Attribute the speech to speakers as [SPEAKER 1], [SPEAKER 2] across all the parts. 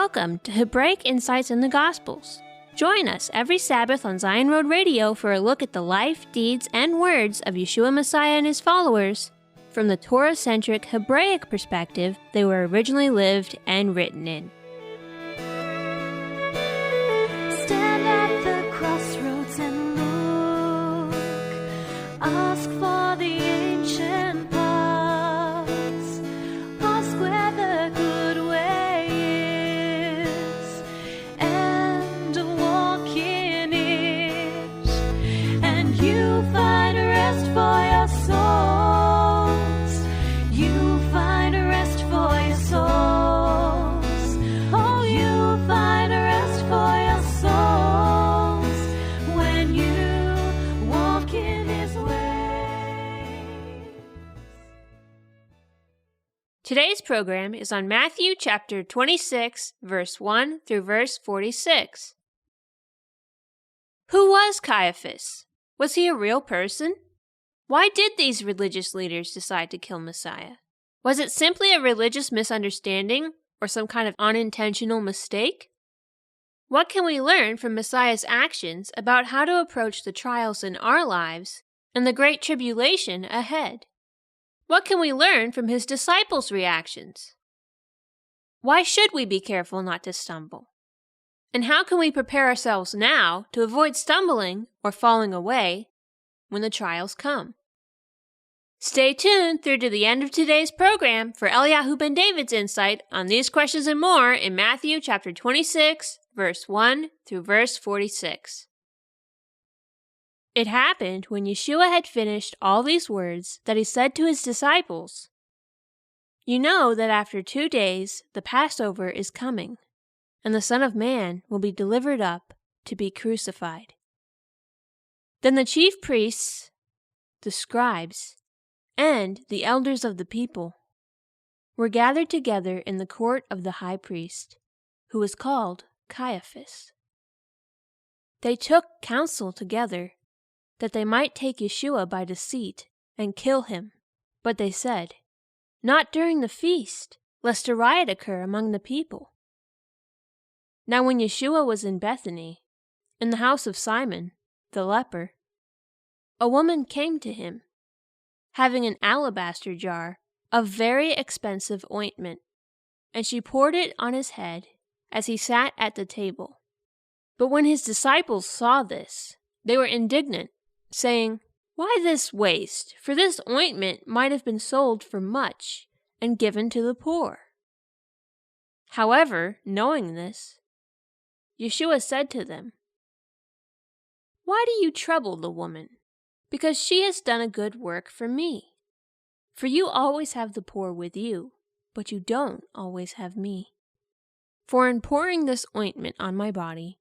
[SPEAKER 1] Welcome to Hebraic Insights in the Gospels. Join us every Sabbath on Zion Road Radio for a look at the life, deeds, and words of Yeshua Messiah and his followers from the Torah-centric Hebraic perspective they were originally lived and written in.
[SPEAKER 2] Stand at the crossroads and look. Ask for the ancient paths. Ask where the good way is, and walk in it. And you find rest for your souls. You find rest for your souls. Oh, you find rest for your souls when you walk in his ways.
[SPEAKER 1] Today's program is on Matthew chapter 26, verse 1 through verse 46. Who was Caiaphas? Was he a real person? Why did these religious leaders decide to kill Messiah? Was it simply a religious misunderstanding or some kind of unintentional mistake? What can we learn from Messiah's actions about how to approach the trials in our lives and the great tribulation ahead? What can we learn from his disciples' reactions? Why should we be careful not to stumble? And how can we prepare ourselves now to avoid stumbling or falling away when the trials come? Stay tuned through to the end of today's program for Eliyahu ben David's insight on these questions and more in Matthew chapter 26, verse 1 through verse 46. It happened when Yeshua had finished all these words that he said to his disciples, "You know that after 2 days the Passover is coming, and the Son of Man will be delivered up to be crucified." Then the chief priests, the scribes, and the elders of the people were gathered together in the court of the high priest, who was called Caiaphas. They took counsel together that they might take Yeshua by deceit and kill him. But they said, "Not during the feast, lest a riot occur among the people." Now when Yeshua was in Bethany, in the house of Simon, the leper, a woman came to him, having an alabaster jar of very expensive ointment, and she poured it on his head as he sat at the table. But when his disciples saw this, they were indignant, saying, "Why this waste? For this ointment might have been sold for much and given to the poor." However, knowing this, Yeshua said to them, "Why do you trouble the woman? Because she has done a good work for me. For you always have the poor with you, but you don't always have me. For in pouring this ointment on my body,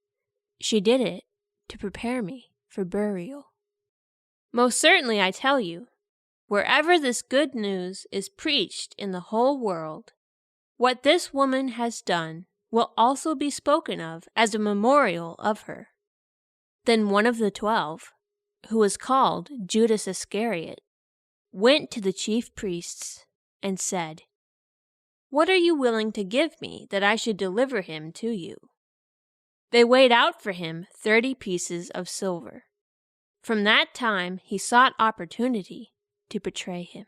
[SPEAKER 1] she did it to prepare me for burial. Most certainly I tell you, wherever this good news is preached in the whole world, what this woman has done will also be spoken of as a memorial of her." Then one of the 12, who was called Judas Iscariot, went to the chief priests and said, "What are you willing to give me that I should deliver him to you?" They weighed out for him 30 pieces of silver. From that time he sought opportunity to betray him.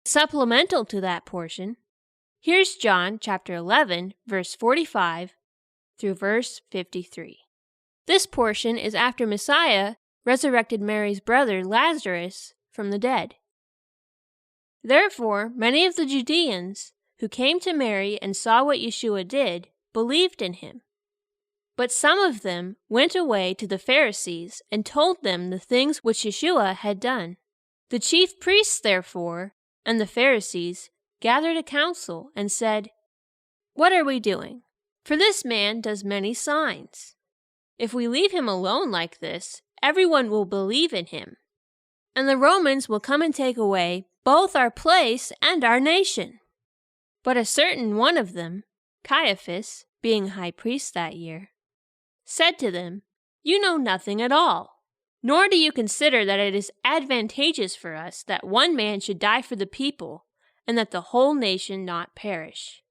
[SPEAKER 1] Supplemental to that portion, here's John chapter 11, verse 45 through verse 53. This portion is after Messiah resurrected Mary's brother Lazarus from the dead. Therefore, many of the Judeans who came to Mary and saw what Yeshua did believed in him. But some of them went away to the Pharisees and told them the things which Yeshua had done. The chief priests, therefore, and the Pharisees gathered a council and said, "What are we doing? For this man does many signs. If we leave him alone like this, everyone will believe in him, and the Romans will come and take away both our place and our nation." But a certain one of them, Caiaphas, being high priest that year, said to them, "You know nothing at all, nor do you consider that it is advantageous for us that one man should die for the people, and that the whole nation not perish.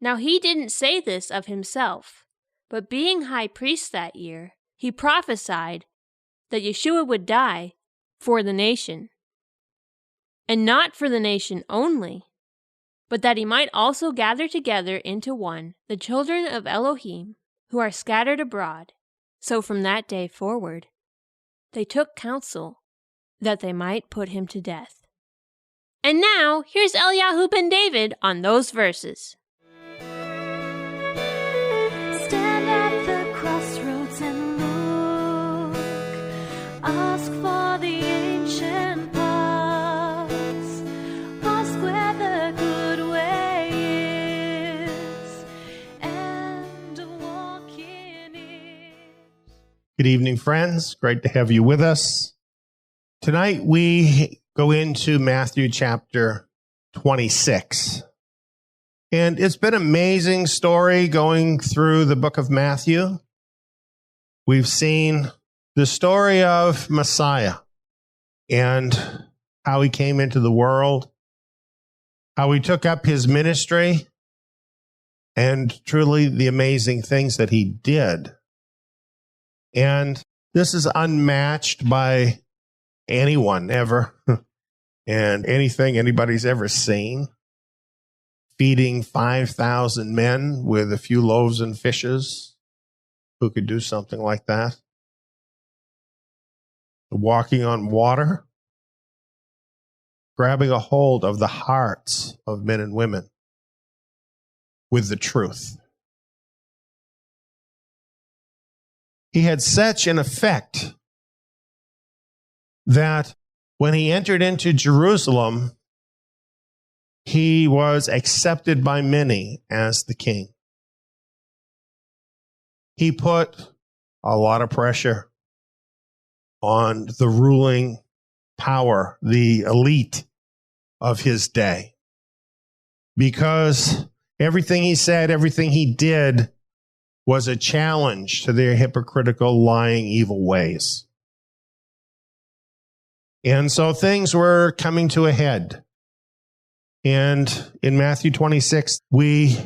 [SPEAKER 1] Now he didn't say this of himself, but being high priest that year, he prophesied that Yeshua would die for the nation. And not for the nation only, but that he might also gather together into one the children of Elohim who are scattered abroad. So from that day forward, they took counsel that they might put him to death. And now, here's Eliyahu ben David on those verses.
[SPEAKER 2] Stand at the crossroads and look. Ask for the ancient paths. Ask where the good way is, and walk in it.
[SPEAKER 3] Good evening, friends. Great to have you with us. Tonight we go into Matthew chapter 26. And it's been an amazing story going through the book of Matthew. We've seen the story of Messiah and how he came into the world, how he took up his ministry, and truly the amazing things that he did. And this is unmatched by anyone ever and anything anybody's ever seen. Feeding 5,000 men with a few loaves and fishes. Who could do something like that? Walking on water. Grabbing a hold of the hearts of men and women with the truth. He had such an effect that when he entered into Jerusalem, he was accepted by many as the king. He put a lot of pressure on the ruling power, the elite of his day, because everything he said, everything he did was a challenge to their hypocritical, lying, evil ways. And so things were coming to a head. And in Matthew 26, we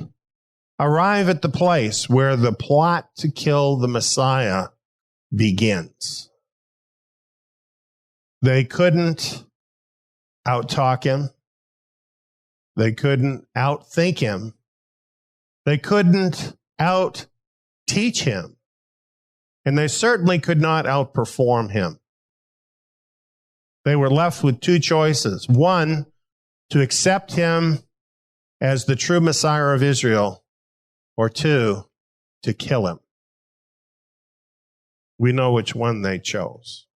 [SPEAKER 3] arrive at the place where the plot to kill the Messiah begins. They couldn't out-talk him. They couldn't out-think him. They couldn't out-teach him. And they certainly could not outperform him. They were left with two choices. One, to accept him as the true Messiah of Israel, or two, to kill him. We know which one they chose.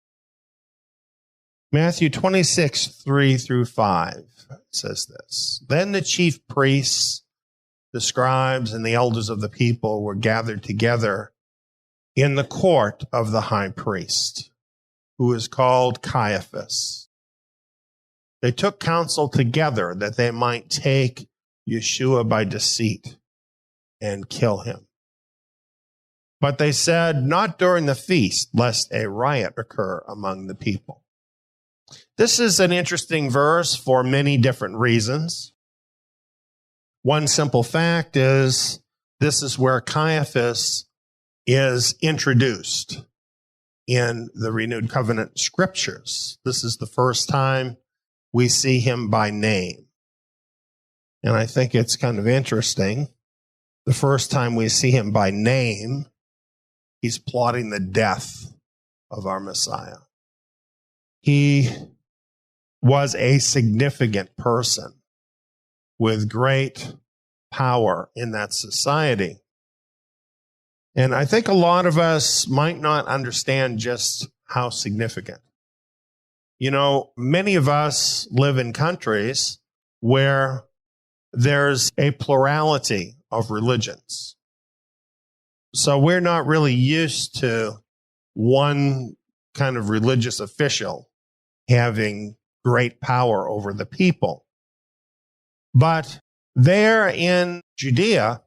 [SPEAKER 3] Matthew 26, 3 through 5 says this. Then the chief priests, the scribes, and the elders of the people were gathered together in the court of the high priest, who is called Caiaphas. They took counsel together that they might take Yeshua by deceit and kill him. But they said, not during the feast, lest a riot occur among the people. This is an interesting verse for many different reasons. One simple fact is, this is where Caiaphas is introduced in the renewed covenant scriptures. This is the first time we see him by name. And I think it's kind of interesting. The first time we see him by name, he's plotting the death of our Messiah. He was a significant person with great power in that society. And I think a lot of us might not understand just how significant. You know, many of us live in countries where there's a plurality of religions. So we're not really used to one kind of religious official having great power over the people. But there in Judea,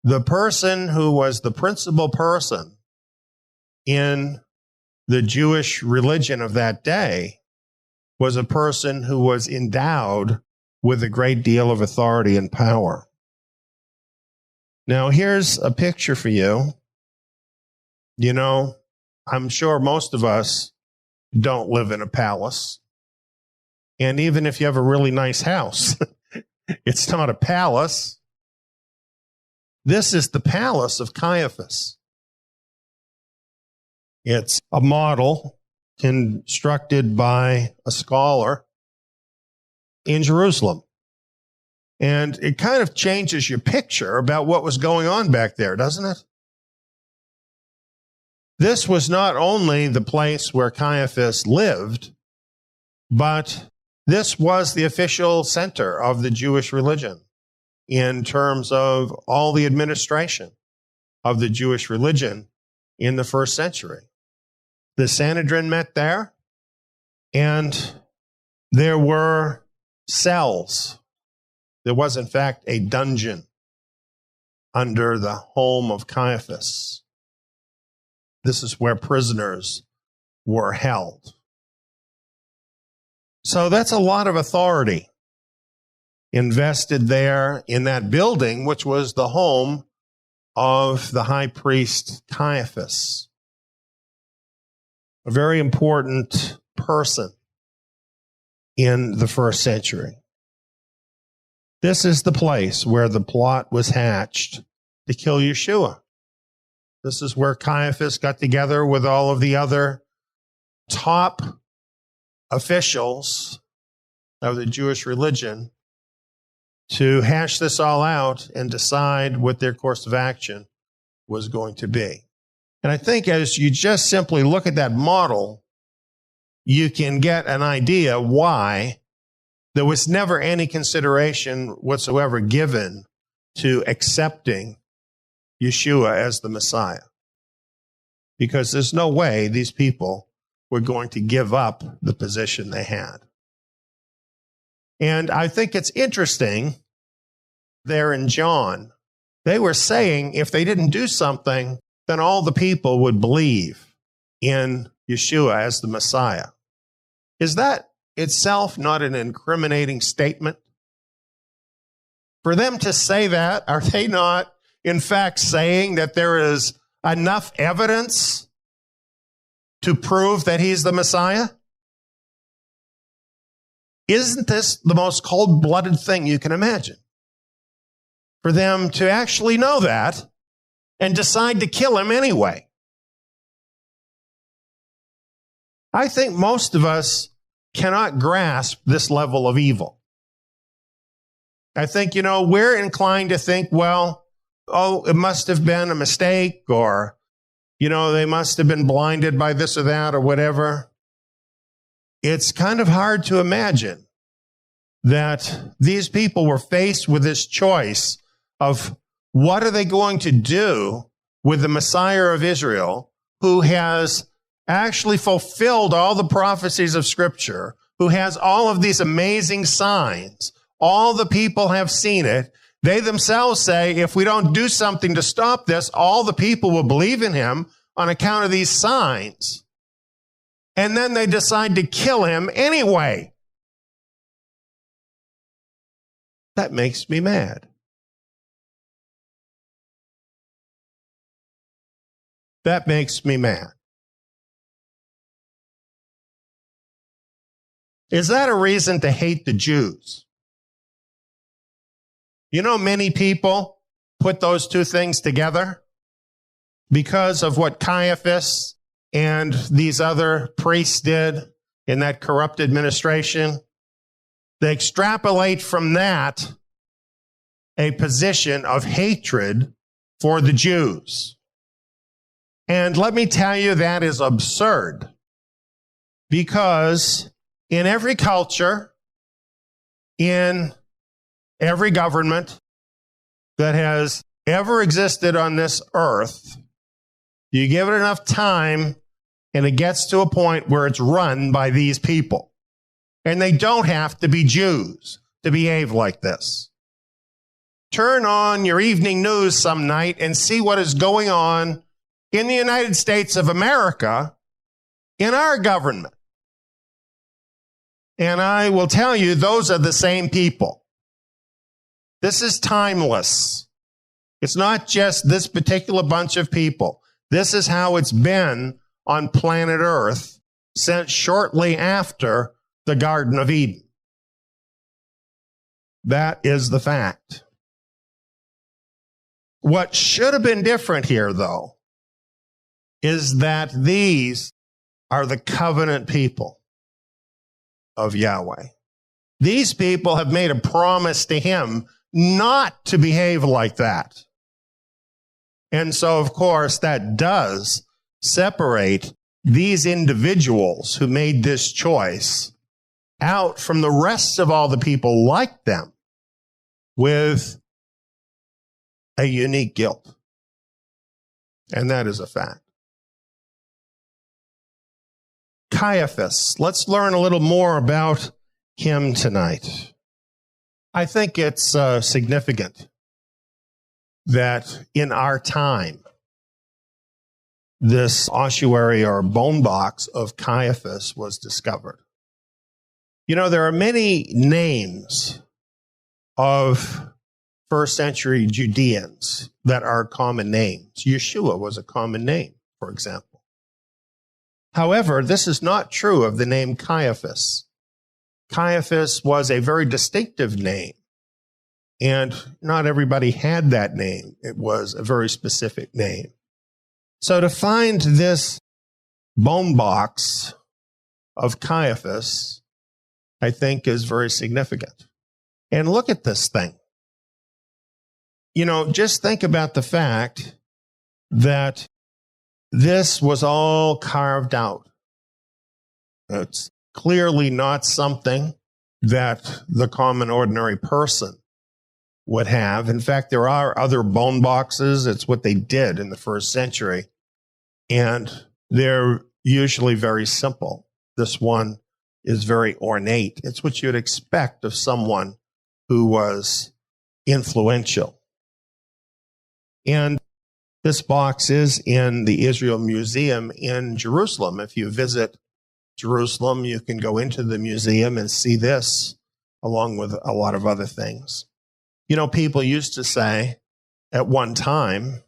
[SPEAKER 3] the person who was the principal person in the Jewish religion of that day was a person who was endowed with a great deal of authority and power. Now, here's a picture for you. You know, I'm sure most of us don't live in a palace. And even if you have a really nice house, it's not a palace. This is the palace of Caiaphas. It's a model constructed by a scholar in Jerusalem. And it kind of changes your picture about what was going on back there, doesn't it? This was not only the place where Caiaphas lived, but this was the official center of the Jewish religion in terms of all the administration of the Jewish religion in the first century. The Sanhedrin met there, and there were cells. There was, in fact, a dungeon under the home of Caiaphas. This is where prisoners were held. So that's a lot of authority invested there in that building, which was the home of the high priest Caiaphas. A very important person in the first century. This is the place where the plot was hatched to kill Yeshua. This is where Caiaphas got together with all of the other top officials of the Jewish religion to hash this all out and decide what their course of action was going to be. And I think as you just simply look at that model, you can get an idea why there was never any consideration whatsoever given to accepting Yeshua as the Messiah. Because there's no way these people were going to give up the position they had. And I think it's interesting there in John, they were saying if they didn't do something, then all the people would believe in Yeshua as the Messiah. Is that itself not an incriminating statement? For them to say that, are they not, in fact, saying that there is enough evidence to prove that he's the Messiah? Isn't this the most cold-blooded thing you can imagine? For them to actually know that and decide to kill him anyway. I think most of us cannot grasp this level of evil. I think, we're inclined to think, well, it must have been a mistake, or, they must have been blinded by this or that or whatever. It's kind of hard to imagine that these people were faced with this choice of what are they going to do with the Messiah of Israel, who has actually fulfilled all the prophecies of Scripture, who has all of these amazing signs. All the people have seen it. They themselves say, if we don't do something to stop this, all the people will believe in him on account of these signs. And then they decide to kill him anyway. That makes me mad. That makes me mad. Is that a reason to hate the Jews? Many people put those two things together because of what Caiaphas and these other priests did in that corrupt administration. They extrapolate from that a position of hatred for the Jews. And let me tell you, that is absurd. Because in every culture, in every government that has ever existed on this earth, you give it enough time and it gets to a point where it's run by these people. And they don't have to be Jews to behave like this. Turn on your evening news some night and see what is going on in the United States of America, in our government. And I will tell you, those are the same people. This is timeless. It's not just this particular bunch of people. This is how it's been on planet Earth since shortly after the Garden of Eden. That is the fact. What should have been different here, though, is that these are the covenant people of Yahweh. These people have made a promise to him not to behave like that. And so, of course, that does separate these individuals who made this choice out from the rest of all the people like them with a unique guilt. And that is a fact. Caiaphas. Let's learn a little more about him tonight. I think it's significant that in our time, this ossuary or bone box of Caiaphas was discovered. You know, there are many names of first century Judeans that are common names. Yeshua was a common name, for example. However, this is not true of the name Caiaphas. Caiaphas was a very distinctive name, and not everybody had that name. It was a very specific name. So to find this bone box of Caiaphas, I think is very significant. And look at this thing. You know, just think about the fact that this was all carved out. It's clearly not something that the common ordinary person would have. In fact, there are other bone boxes. It's what they did in the first century. And they're usually very simple. This one is very ornate. It's what you'd expect of someone who was influential. And this box is in the Israel Museum in Jerusalem. If you visit Jerusalem, you can go into the museum and see this, along with a lot of other things. You know, people used to say at one time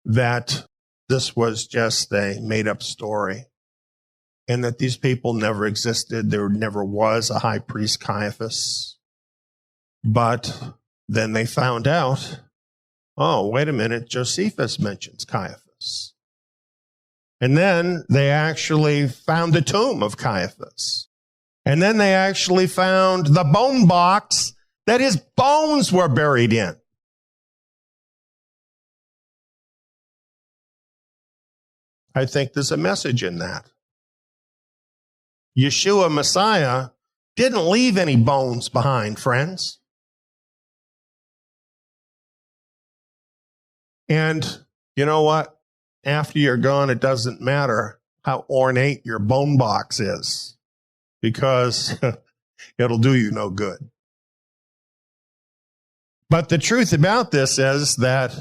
[SPEAKER 3] that this was just a made-up story and that these people never existed. There never was a high priest Caiaphas. But then they found out, oh, wait a minute, Josephus mentions Caiaphas. And then they actually found the tomb of Caiaphas. And then they actually found the bone box that his bones were buried in. I think there's a message in that. Yeshua, Messiah, didn't leave any bones behind, friends. And you know what? After you're gone, it doesn't matter how ornate your bone box is, because it'll do you no good. But the truth about this is that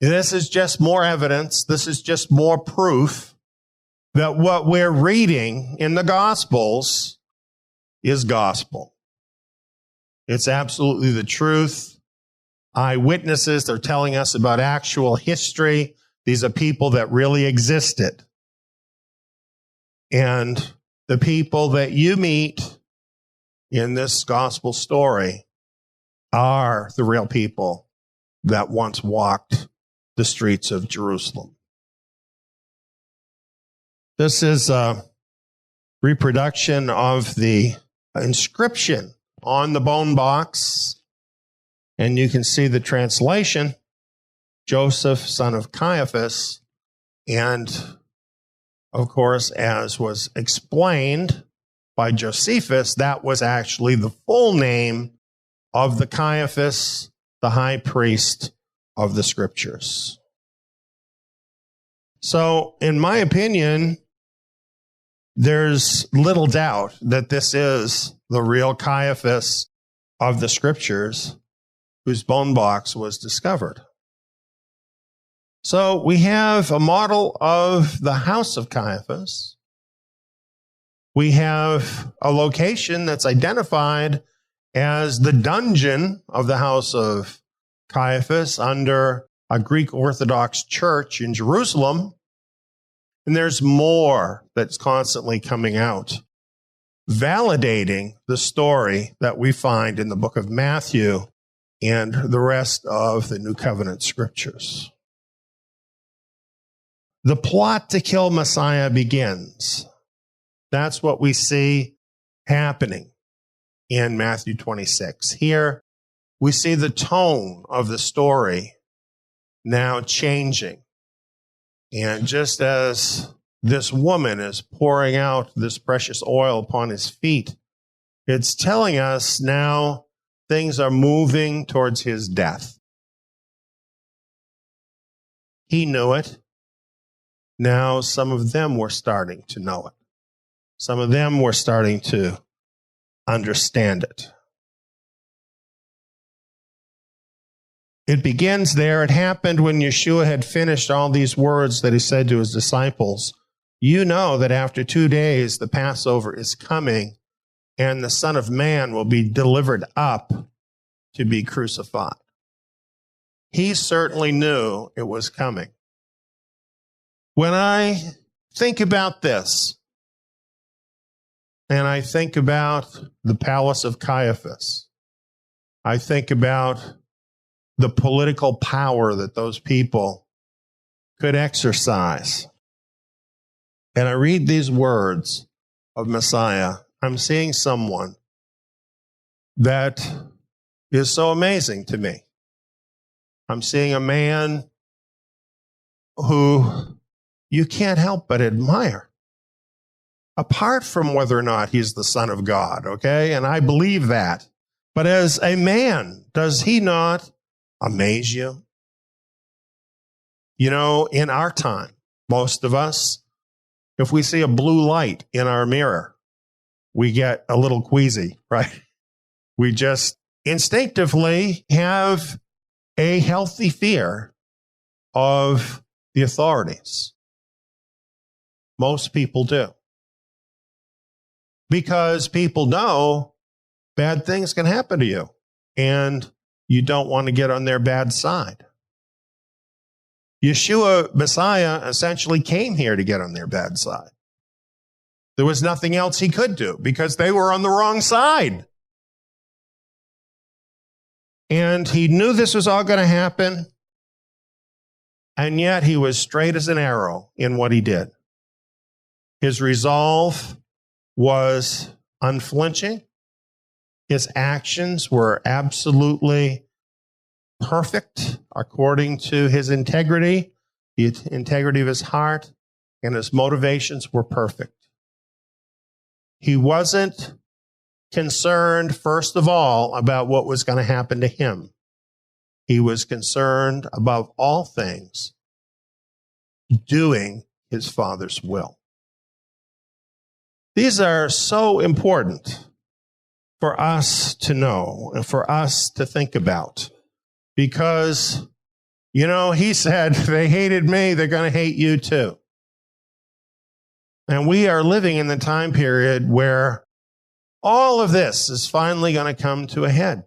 [SPEAKER 3] this is just more evidence, this is just more proof that what we're reading in the Gospels is gospel. It's absolutely the truth. Eyewitnesses, they're telling us about actual history. These are people that really existed. And the people that you meet in this gospel story are the real people that once walked the streets of Jerusalem. This is a reproduction of the inscription on the bone box, and you can see the translation, Joseph, son of Caiaphas, and of course, as was explained by Josephus, that was actually the full name of the Caiaphas, the high priest of the scriptures. So, in my opinion, there's little doubt that this is the real Caiaphas of the scriptures whose bone box was discovered. So we have a model of the house of Caiaphas. We have a location that's identified as the dungeon of the house of Caiaphas under a Greek Orthodox church in Jerusalem. And there's more that's constantly coming out, validating the story that we find in the book of Matthew and the rest of the New Covenant scriptures. The plot to kill Messiah begins. That's what we see happening in Matthew 26. Here, we see the tone of the story now changing. And just as this woman is pouring out this precious oil upon his feet, it's telling us now things are moving towards his death. He knew it. Now some of them were starting to know it. Some of them were starting to understand it. It begins there. It happened when Yeshua had finished all these words that he said to his disciples. You know that after 2 days the Passover is coming, and the Son of Man will be delivered up to be crucified. He certainly knew it was coming. When I think about this, and I think about the palace of Caiaphas, I think about the political power that those people could exercise. And I read these words of Messiah, I'm seeing someone that is so amazing to me. I'm seeing a man who you can't help but admire, apart from whether or not he's the Son of God, okay? And I believe that. But as a man, does he not amaze you? You know, in our time, most of us, if we see a blue light in our mirror, we get a little queasy, right? We just instinctively have a healthy fear of the authorities. Most people do. Because people know bad things can happen to you, and you don't want to get on their bad side. Yeshua, Messiah, essentially came here to get on their bad side. There was nothing else he could do because they were on the wrong side. And he knew this was all going to happen, and yet he was straight as an arrow in what he did. His resolve was unflinching. His actions were absolutely perfect according to his integrity, the integrity of his heart, and his motivations were perfect. He wasn't concerned, first of all, about what was going to happen to him. He was concerned, above all things, doing his Father's will. These are so important for us to know and for us to think about. Because, you know, he said, they hated me, they're going to hate you too. And we are living in the time period where all of this is finally going to come to a head.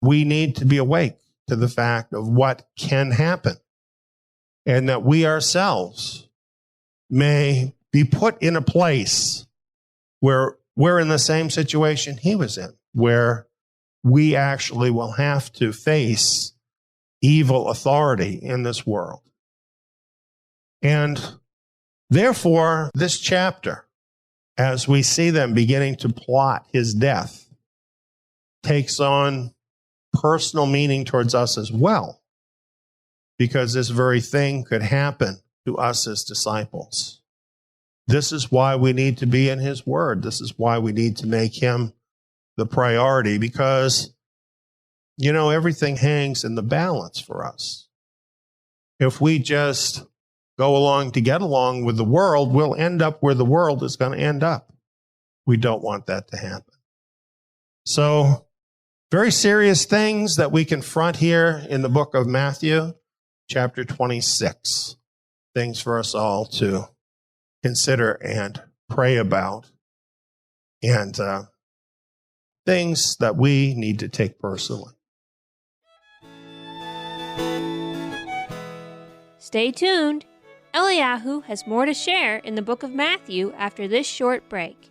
[SPEAKER 3] We need to be awake to the fact of what can happen, and that we ourselves may be put in a place where we're in the same situation he was in, where we actually will have to face evil authority in this world. And therefore, this chapter, as we see them beginning to plot his death, takes on personal meaning towards us as well, because this very thing could happen to us as disciples. This is why we need to be in his word. This is why we need to make him the priority, because, you know, everything hangs in the balance for us. If we just go along to get along with the world, we'll end up where the world is going to end up. We don't want that to happen. So, very serious things that we confront here in the book of Matthew, chapter 26. Things for us all to consider and pray about, and things that we need to take personally.
[SPEAKER 1] Stay tuned. Eliyahu has more to share in the book of Matthew after this short break.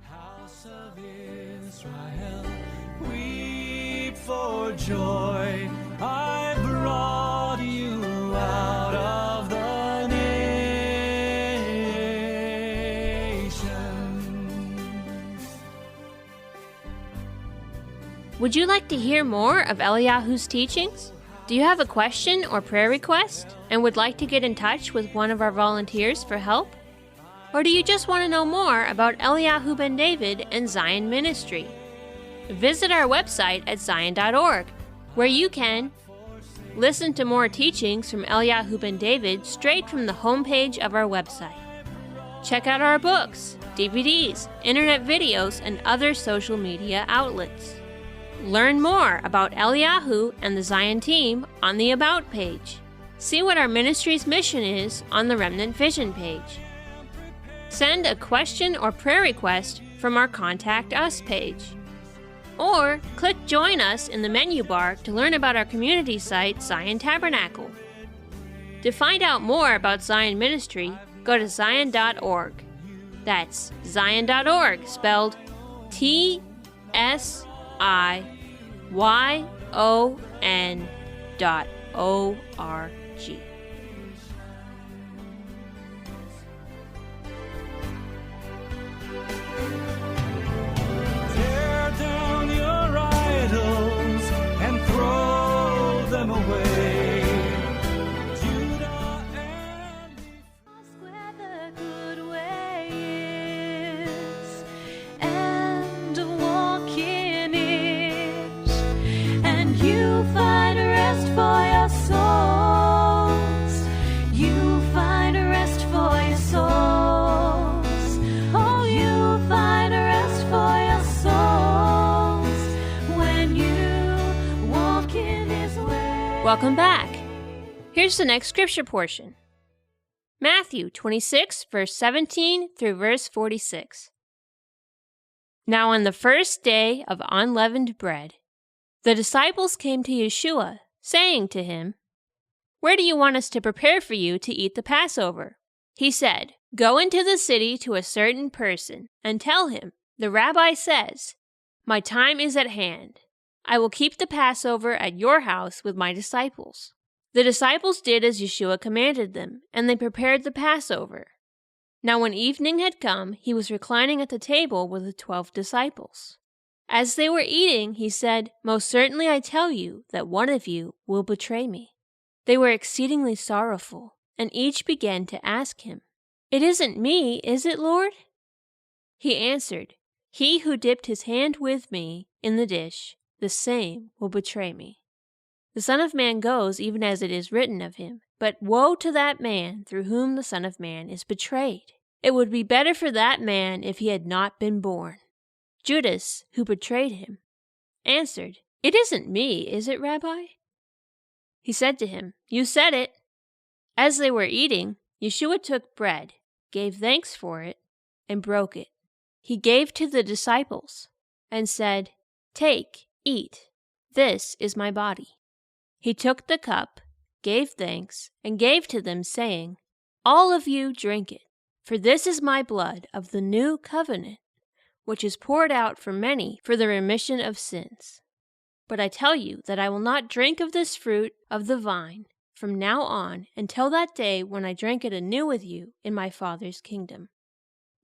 [SPEAKER 4] House of Israel, weep for joy. I brought you out of the nations.
[SPEAKER 1] Would you like to hear more of Eliyahu's teachings? Do you have a question or prayer request and would like to get in touch with one of our volunteers for help? Or do you just want to know more about Eliyahu ben David and Zion Ministry? Visit our website at zion.org, where you can listen to more teachings from Eliyahu ben David straight from the homepage of our website. Check out our books, DVDs, internet videos, and other social media outlets. Learn more about Eliyahu and the Zion team on the About page. See what our ministry's mission is on the Remnant Vision page. Send a question or prayer request from our Contact Us page. Or click Join Us in the menu bar to learn about our community site, Zion Tabernacle. To find out more about Zion Ministry, go to zion.org. That's zion.org, spelled TSIYON.org.
[SPEAKER 4] Tear down your idols and throw them away. Judah and
[SPEAKER 2] Ask where the good way is, and walk in it, and you find rest for your souls. You find rest for your souls. Oh, you find rest for your souls when you walk in His way.
[SPEAKER 1] Welcome back. Here's the next scripture portion. Matthew 26, verse 17 through verse 46. Now on the first day of unleavened bread, the disciples came to Yeshua, saying to him, "Where do you want us to prepare for you to eat the Passover?" He said, "Go into the city to a certain person and tell him, 'The rabbi says, my time is at hand. I will keep the Passover at your house with my disciples.'" The disciples did as Yeshua commanded them, and they prepared the Passover. Now when evening had come, he was reclining at the table with the 12 disciples. As they were eating, he said, "Most certainly I tell you that one of you will betray me." They were exceedingly sorrowful, and each began to ask him, "It isn't me, is it, Lord?" He answered, "He who dipped his hand with me in the dish, the same will betray me. The Son of Man goes even as it is written of him, but woe to that man through whom the Son of Man is betrayed. It would be better for that man if he had not been born." Judas, who betrayed him, answered, "It isn't me, is it, Rabbi?" He said to him, "You said it." As they were eating, Yeshua took bread, gave thanks for it, and broke it. He gave to the disciples, and said, "Take, eat, this is my body." He took the cup, gave thanks, and gave to them, saying, "All of you drink it, for this is my blood of the new covenant, which is poured out for many for the remission of sins. But I tell you that I will not drink of this fruit of the vine from now on until that day when I drink it anew with you in my Father's kingdom."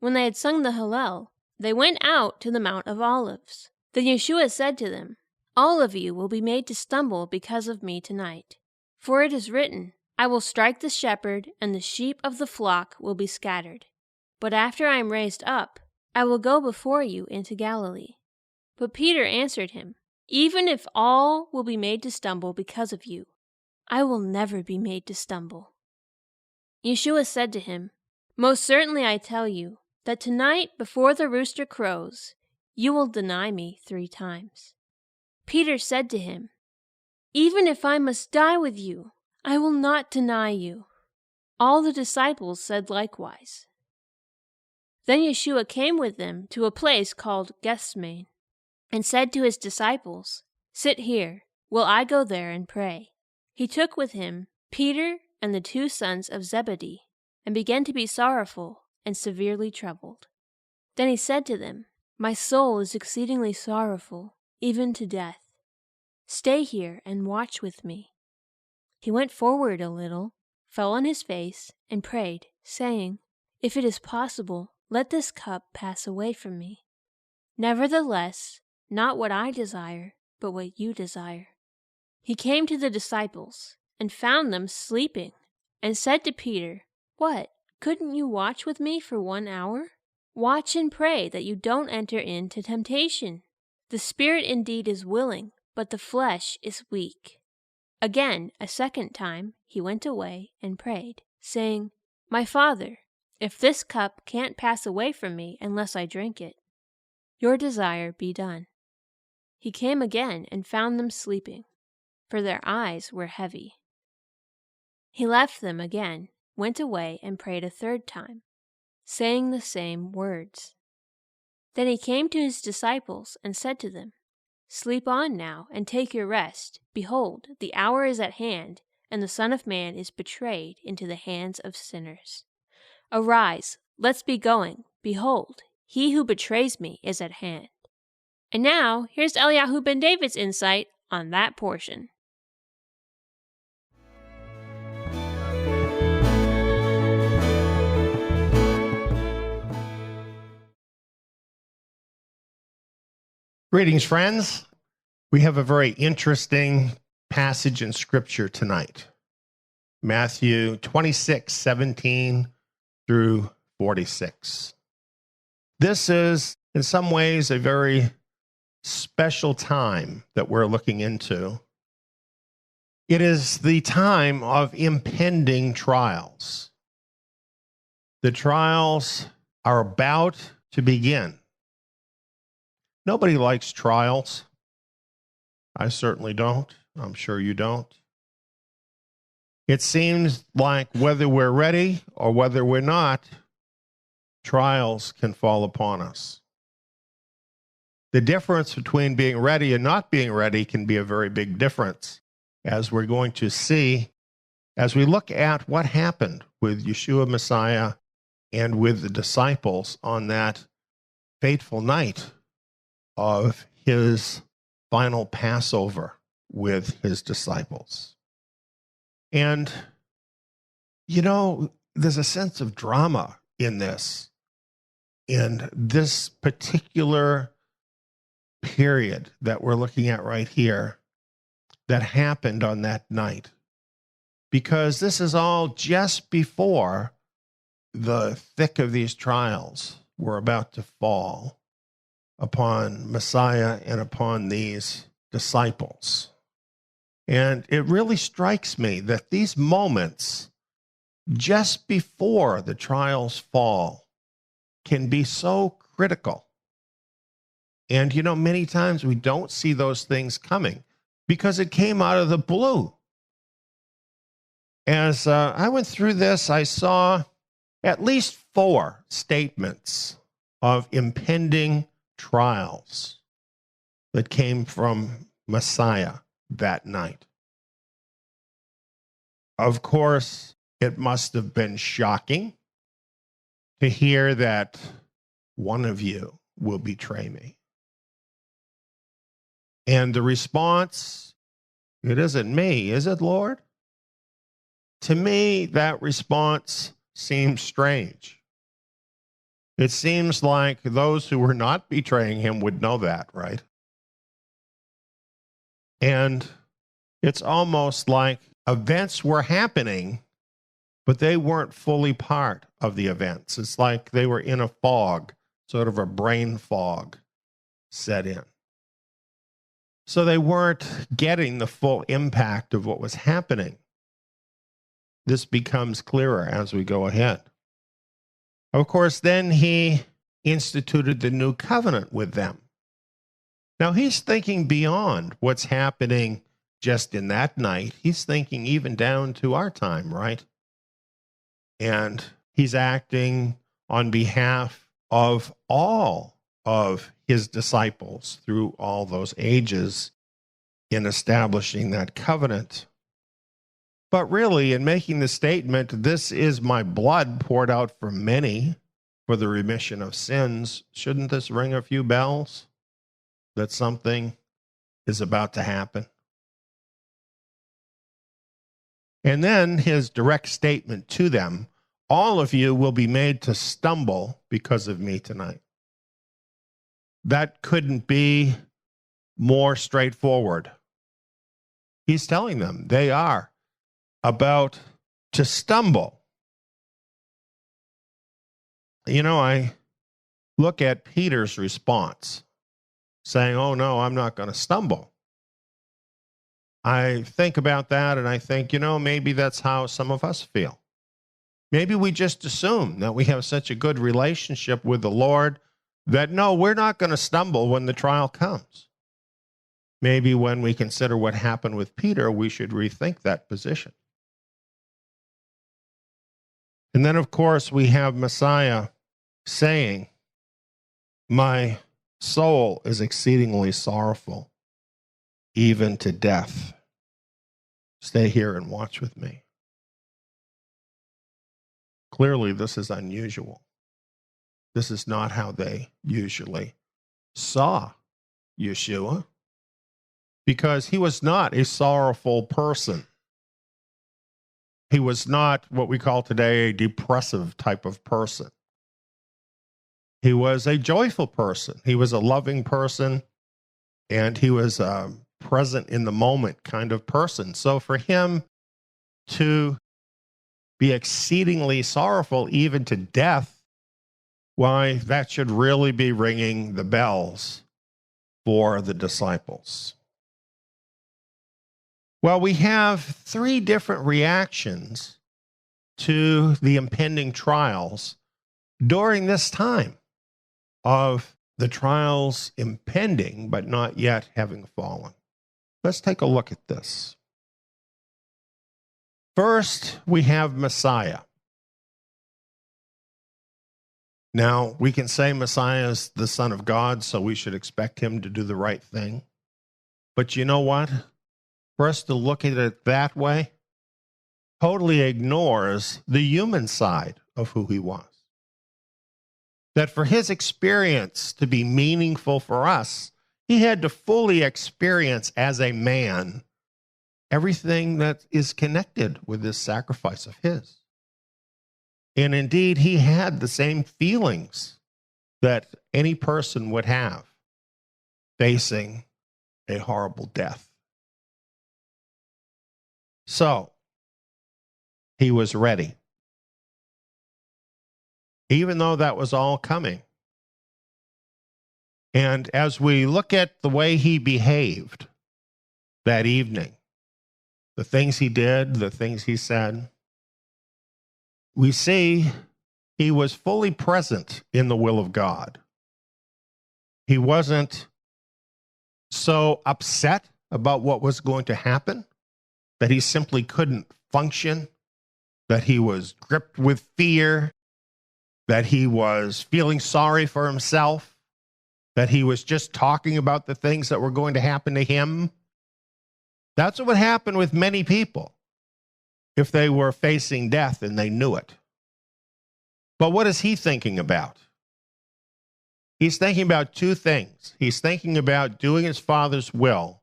[SPEAKER 1] When they had sung the Hallel, they went out to the Mount of Olives. Then Yeshua said to them, "All of you will be made to stumble because of me tonight. For it is written, I will strike the shepherd, and the sheep of the flock will be scattered. But after I am raised up, I will go before you into Galilee." But Peter answered him, "Even if all will be made to stumble because of you, I will never be made to stumble." Yeshua said to him, "Most certainly I tell you, that tonight before the rooster crows, you will deny me 3 times. Peter said to him, "Even if I must die with you, I will not deny you." All the disciples said likewise. Then Yeshua came with them to a place called Gethsemane, and said to his disciples, "Sit here, while I go there and pray." He took with him Peter and the 2 sons of Zebedee, and began to be sorrowful and severely troubled. Then he said to them, "My soul is exceedingly sorrowful, even to death. Stay here and watch with me." He went forward a little, fell on his face, and prayed, saying, "If it is possible, let this cup pass away from me. Nevertheless, not what I desire, but what you desire." He came to the disciples, and found them sleeping, and said to Peter, "What, couldn't you watch with me for 1 hour? Watch and pray that you don't enter into temptation. The spirit indeed is willing, but the flesh is weak." Again, a second time, he went away and prayed, saying, "My Father, if this cup can't pass away from me unless I drink it, your desire be done." He came again and found them sleeping, for their eyes were heavy. He left them again, went away and prayed a third time, saying the same words. Then he came to his disciples and said to them, "Sleep on now and take your rest. Behold, the hour is at hand, and the Son of Man is betrayed into the hands of sinners. Arise, let's be going. Behold, he who betrays me is at hand." And now, here's Eliyahu ben David's insight on that portion.
[SPEAKER 3] Greetings, friends. We have a very interesting passage in Scripture tonight. Matthew 26:17 through 46. This is, in some ways, a very special time that we're looking into. It is the time of impending trials. The trials are about to begin. Nobody likes trials. I certainly don't. I'm sure you don't. It seems like whether we're ready or whether we're not, trials can fall upon us. The difference between being ready and not being ready can be a very big difference, as we're going to see as we look at what happened with Yeshua Messiah and with the disciples on that fateful night of his final Passover with his disciples. And, you know, there's a sense of drama in this particular period that we're looking at right here that happened on that night. Because this is all just before the thick of these trials were about to fall upon Messiah and upon these disciples. And it really strikes me that these moments just before the trials fall can be so critical. And, you know, many times we don't see those things coming because it came out of the blue. As I went through this, I saw at least 4 statements of impending trials that came from Messiah that night. Of course, it must have been shocking to hear that one of you will betray me. And the response, "It isn't me, is it, Lord?" To me, that response seems strange. It seems like those who were not betraying him would know that, right? And it's almost like events were happening, but they weren't fully part of the events. It's like they were in a fog, sort of a brain fog set in. So they weren't getting the full impact of what was happening. This becomes clearer as we go ahead. Of course, then he instituted the new covenant with them. Now, he's thinking beyond what's happening just in that night. He's thinking even down to our time, right? And he's acting on behalf of all of his disciples through all those ages in establishing that covenant. But really, in making the statement, this is my blood poured out for many for the remission of sins, shouldn't this ring a few bells that something is about to happen? And then his direct statement to them, all of you will be made to stumble because of me tonight. That couldn't be more straightforward. He's telling them they are about to stumble. You know, I look at Peter's response, saying, oh no, I'm not going to stumble. I think about that and I think, you know, maybe that's how some of us feel. Maybe we just assume that we have such a good relationship with the Lord that no, we're not going to stumble when the trial comes. Maybe when we consider what happened with Peter, we should rethink that position. And then, of course, we have Messiah saying, my soul is exceedingly sorrowful, even to death. Stay here and watch with me. Clearly, this is unusual. This is not how they usually saw Yeshua, because he was not a sorrowful person. He was not what we call today a depressive type of person. He was a joyful person. He was a loving person, and he was a present in the moment kind of person. So for him to be exceedingly sorrowful, even to death, why, that should really be ringing the bells for the disciples. Well, we have three different reactions to the impending trials during this time of the trials impending, but not yet having fallen. Let's take a look at this. First, we have Messiah. Now, we can say Messiah is the Son of God, so we should expect him to do the right thing. But you know what? For us to look at it that way totally ignores the human side of who he was. That for his experience to be meaningful for us, he had to fully experience as a man everything that is connected with this sacrifice of his. And indeed, he had the same feelings that any person would have facing a horrible death. So, he was ready. Even though that was all coming. And as we look at the way he behaved that evening, the things he did, the things he said, we see he was fully present in the will of God. He wasn't so upset about what was going to happen that he simply couldn't function, that he was gripped with fear, that he was feeling sorry for himself, that he was just talking about the things that were going to happen to him. That's what would happen with many people if they were facing death and they knew it. But what is he thinking about? He's thinking about two things. He's thinking about doing his Father's will,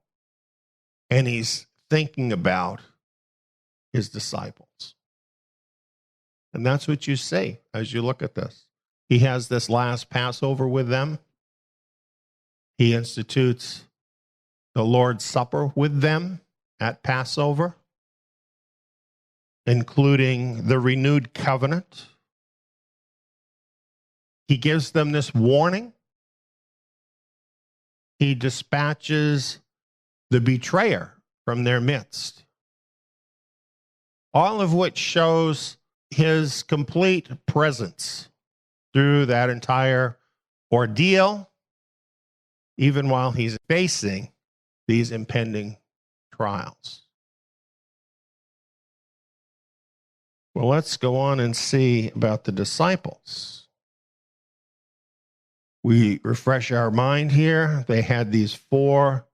[SPEAKER 3] and he's thinking about his disciples. And that's what you see as you look at this. He has this last Passover with them. He institutes the Lord's Supper with them at Passover, including the renewed covenant. He gives them this warning. He dispatches the betrayer from their midst. All of which shows his complete presence through that entire ordeal, even while he's facing these impending trials. Well, let's go on and see about the disciples. We refresh our mind here. They had these 4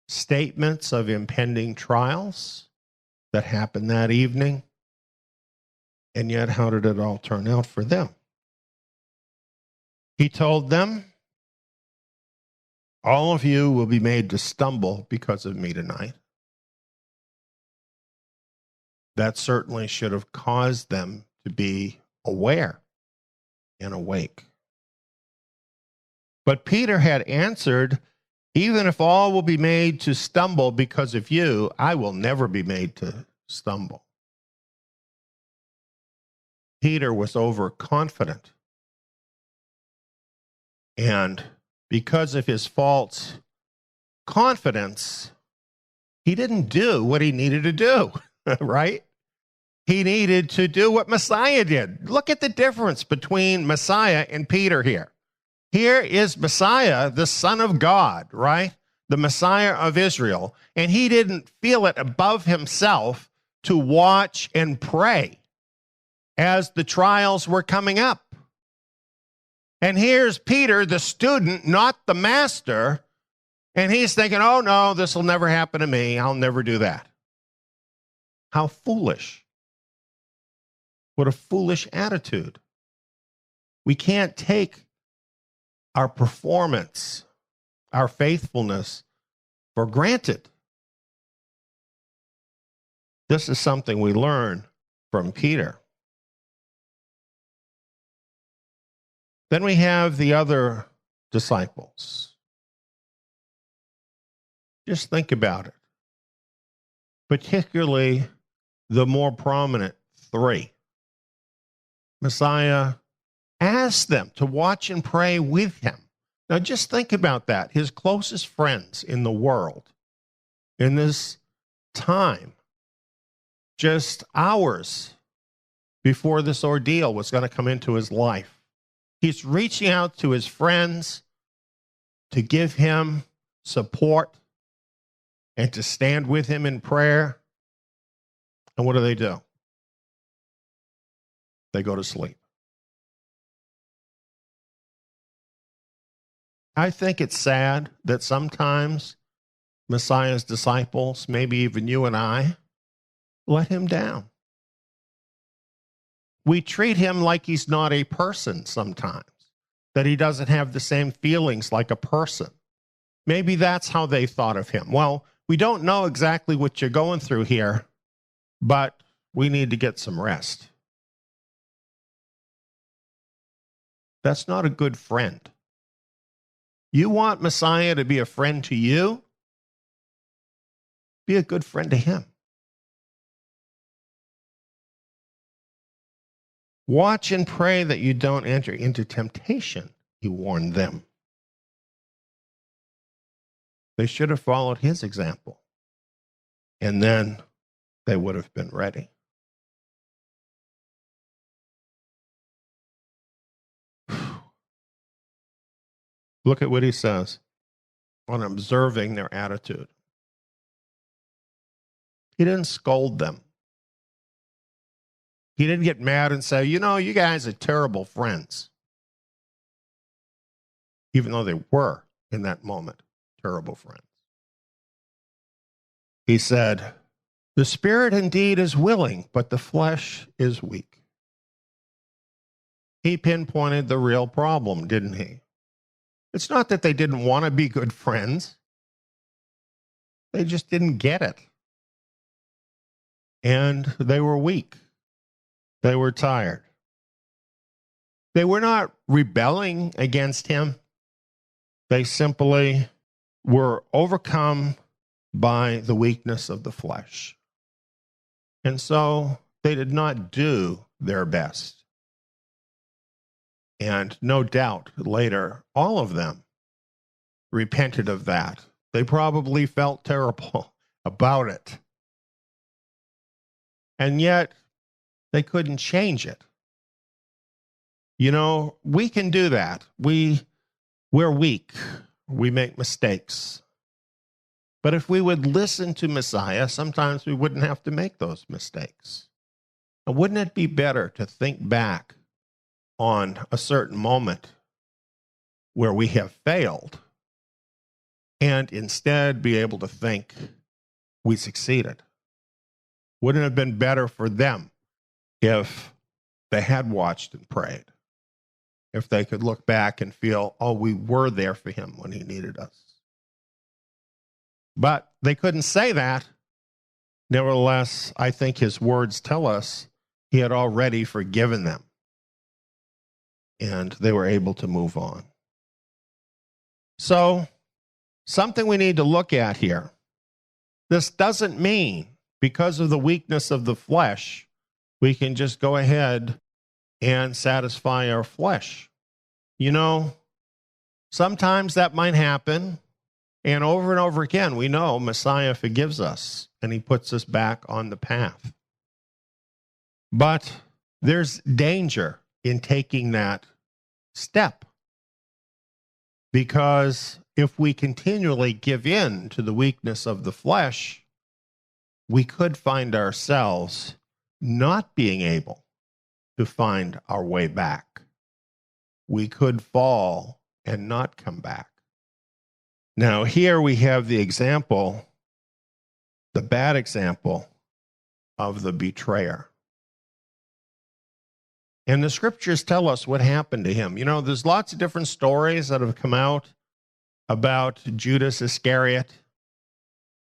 [SPEAKER 3] statements of impending trials that happened that evening. And yet, how did it all turn out for them? He told them, all of you will be made to stumble because of me tonight. That certainly should have caused them to be aware and awake. But Peter had answered, even if all will be made to stumble because of you, I will never be made to stumble. Peter was overconfident. And because of his false confidence, he didn't do what he needed to do, right? He needed to do what Messiah did. Look at the difference between Messiah and Peter here. Here is Messiah, the Son of God, right? The Messiah of Israel. And he didn't feel it above himself to watch and pray as the trials were coming up. And here's Peter, the student, not the master, and he's thinking, oh no, this will never happen to me. I'll never do that. How foolish. What a foolish attitude. We can't take our performance, our faithfulness for granted. This is something we learn from Peter. Then we have the other disciples. Just think about it. Particularly the more prominent 3. Messiah asked them to watch and pray with him. Now just think about that. His closest friends in the world in this time, just hours before this ordeal was going to come into his life. He's reaching out to his friends to give him support and to stand with him in prayer. And what do? They go to sleep. I think it's sad that sometimes Messiah's disciples, maybe even you and I, let him down. We treat him like he's not a person sometimes, that he doesn't have the same feelings like a person. Maybe that's how they thought of him. Well, we don't know exactly what you're going through here, but we need to get some rest. That's not a good friend. You want Messiah to be a friend to you? Be a good friend to him. Watch and pray that you don't enter into temptation, he warned them. They should have followed his example, and then they would have been ready. Look at what he says on observing their attitude. He didn't scold them. He didn't get mad and say, you know, you guys are terrible friends. Even though they were, in that moment, terrible friends. He said, the spirit indeed is willing, but the flesh is weak. He pinpointed the real problem, didn't he? It's not that they didn't want to be good friends. They just didn't get it. And they were weak. They were tired. They were not rebelling against him. They simply were overcome by the weakness of the flesh. And so they did not do their best. And no doubt later, all of them repented of that. They probably felt terrible about it. And yet, they couldn't change it. You know, we can do that. We're weak. We make mistakes. But if we would listen to Messiah, sometimes we wouldn't have to make those mistakes. And wouldn't it be better to think back on a certain moment where we have failed and instead be able to think we succeeded? Wouldn't it have been better for them if they had watched and prayed? If they could look back and feel, oh, we were there for him when he needed us. But they couldn't say that. Nevertheless, I think his words tell us he had already forgiven them. And they were able to move on. So, something we need to look at here. This doesn't mean, because of the weakness of the flesh, we can just go ahead and satisfy our flesh. You know, sometimes that might happen, and over again, we know Messiah forgives us, and he puts us back on the path. But there's danger in taking that step, because if we continually give in to the weakness of the flesh, we could find ourselves not being able to find our way back. We could fall and not come back. Now, here we have the example, the bad example of the betrayer. And the scriptures tell us what happened to him. You know, there's lots of different stories that have come out about Judas Iscariot.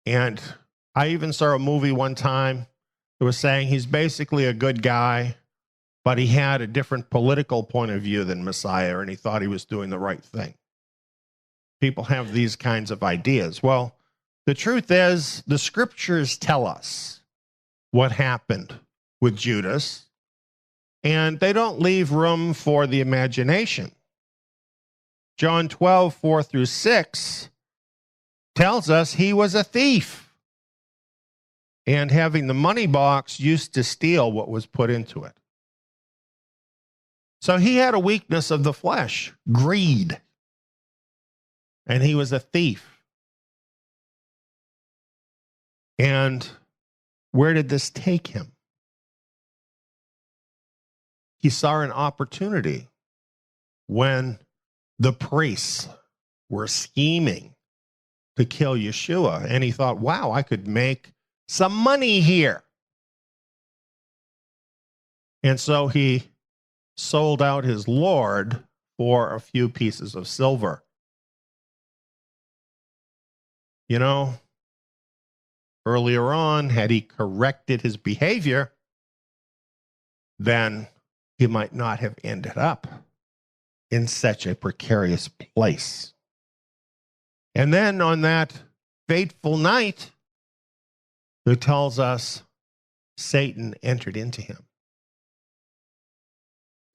[SPEAKER 3] And I even saw a movie one time that was saying he's basically a good guy, but he had a different political point of view than Messiah, and he thought he was doing the right thing. People have these kinds of ideas. Well, the truth is, the scriptures tell us what happened with Judas, and they don't leave room for the imagination. John 12, 4 through 6 tells us he was a thief, and having the money box used to steal what was put into it. So he had a weakness of the flesh, greed, and he was a thief. And where did this take him? He saw an opportunity when the priests were scheming to kill Yeshua, and he thought, wow, I could make some money here. And so he sold out his Lord for a few pieces of silver. You know, earlier on, had he corrected his behavior, then he might not have ended up in such a precarious place. And then on that fateful night, it tells us Satan entered into him.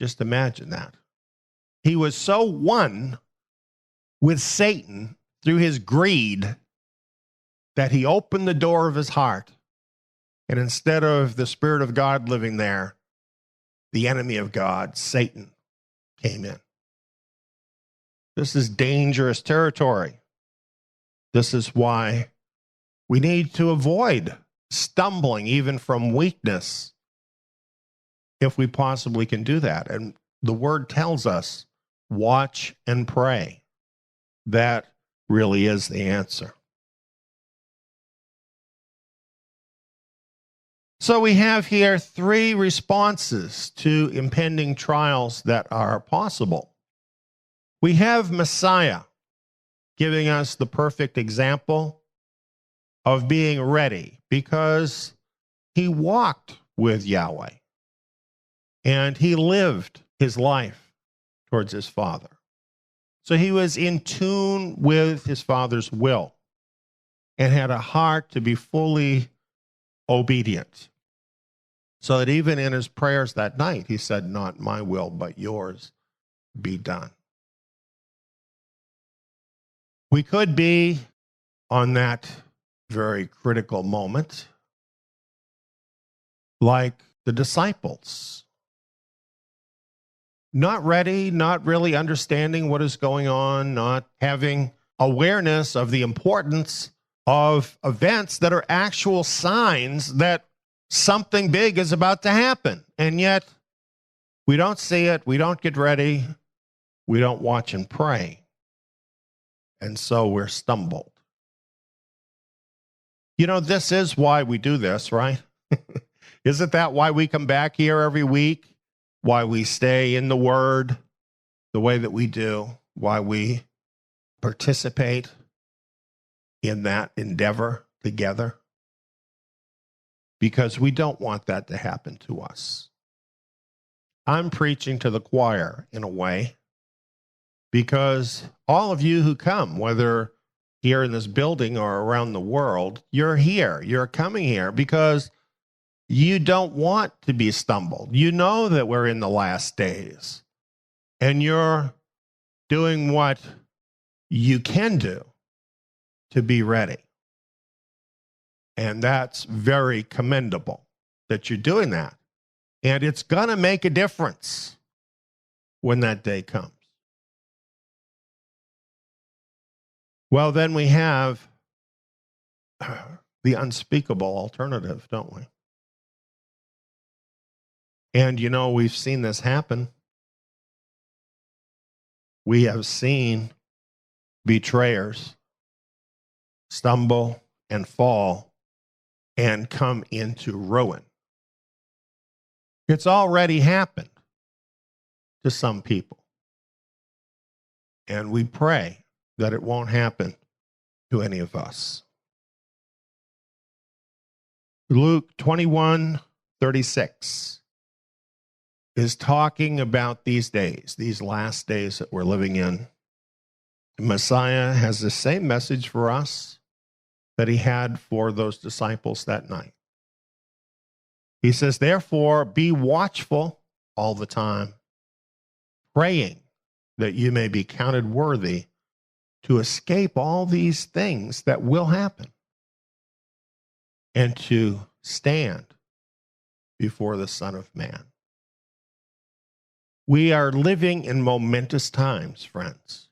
[SPEAKER 3] Just imagine that. He was so one with Satan through his greed that he opened the door of his heart, and instead of the Spirit of God living there, the enemy of God, Satan, came in. This is dangerous territory. This is why we need to avoid stumbling even from weakness, if we possibly can do that. And the word tells us, watch and pray. That really is the answer. So we have here 3 responses to impending trials that are possible. We have Messiah giving us the perfect example of being ready, because he walked with Yahweh and he lived his life towards his Father. So he was in tune with his Father's will and had a heart to be fully obedient. So that even in his prayers that night, he said, not my will, but yours be done. We could be on that very critical moment like the disciples. Not ready, not really understanding what is going on, not having awareness of the importance of events that are actual signs that something big is about to happen. And yet, we don't see it. We don't get ready. We don't watch and pray. And so we're stumbled. You know, this is why we do this, right? Isn't that why we come back here every week? Why we stay in the Word the way that we do? Why we participate in that endeavor together? Because we don't want that to happen to us. I'm preaching to the choir in a way, because all of you who come, whether here in this building or around the world, you're here. You're coming here because you don't want to be stumbled. You know that we're in the last days, and you're doing what you can do to be ready. And that's very commendable that you're doing that. And it's going to make a difference when that day comes. Well, then we have the unspeakable alternative, don't we? And, you know, we've seen this happen. We have seen betrayers stumble and fall and come into ruin. It's already happened to some people. And we pray that it won't happen to any of us. Luke 21:36 is talking about these days, these last days that we're living in. Messiah has the same message for us that he had for those disciples that night. He says, therefore, be watchful all the time, praying that you may be counted worthy to escape all these things that will happen and to stand before the Son of Man. We are living in momentous times, friends.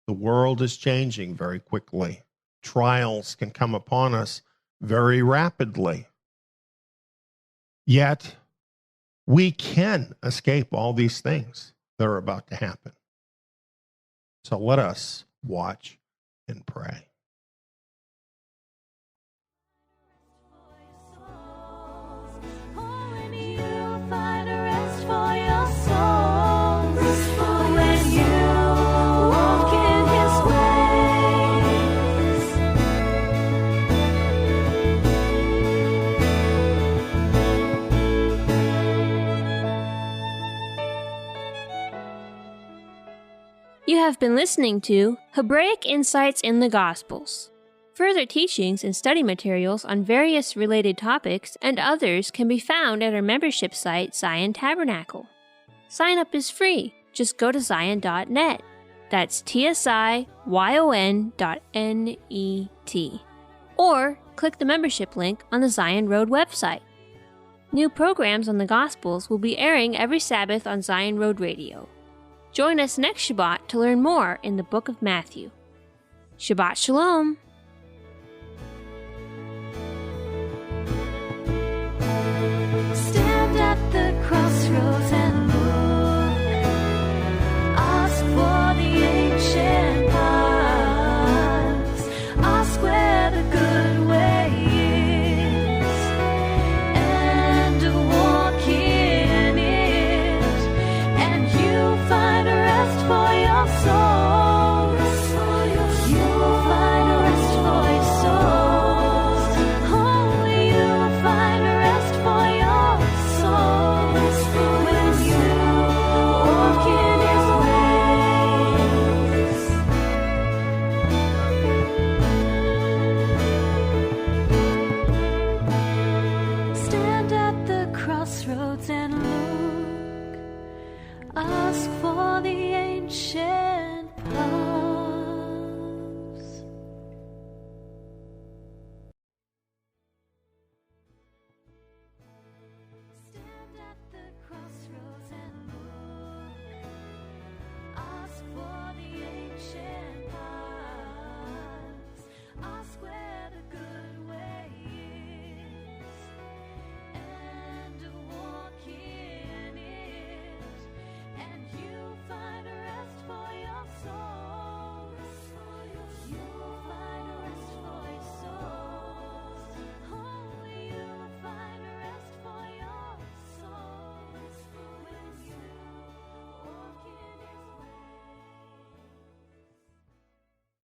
[SPEAKER 3] The world is changing very quickly. Trials can come upon us very rapidly. Yet, we can escape all these things that are about to happen. So let us watch and pray.
[SPEAKER 2] When you find rest for your souls, when you walk in His ways.
[SPEAKER 1] You have been listening to Hebraic Insights in the Gospels. Further teachings and study materials on various related topics and others can be found at our membership site, Zion Tabernacle. Sign up is free. Just go to zion.net. That's TSIYON.net. Or click the membership link on the Zion Road website. New programs on the Gospels will be airing every Sabbath on Zion Road Radio. Join us next Shabbat to learn more in the book of Matthew. Shabbat Shalom!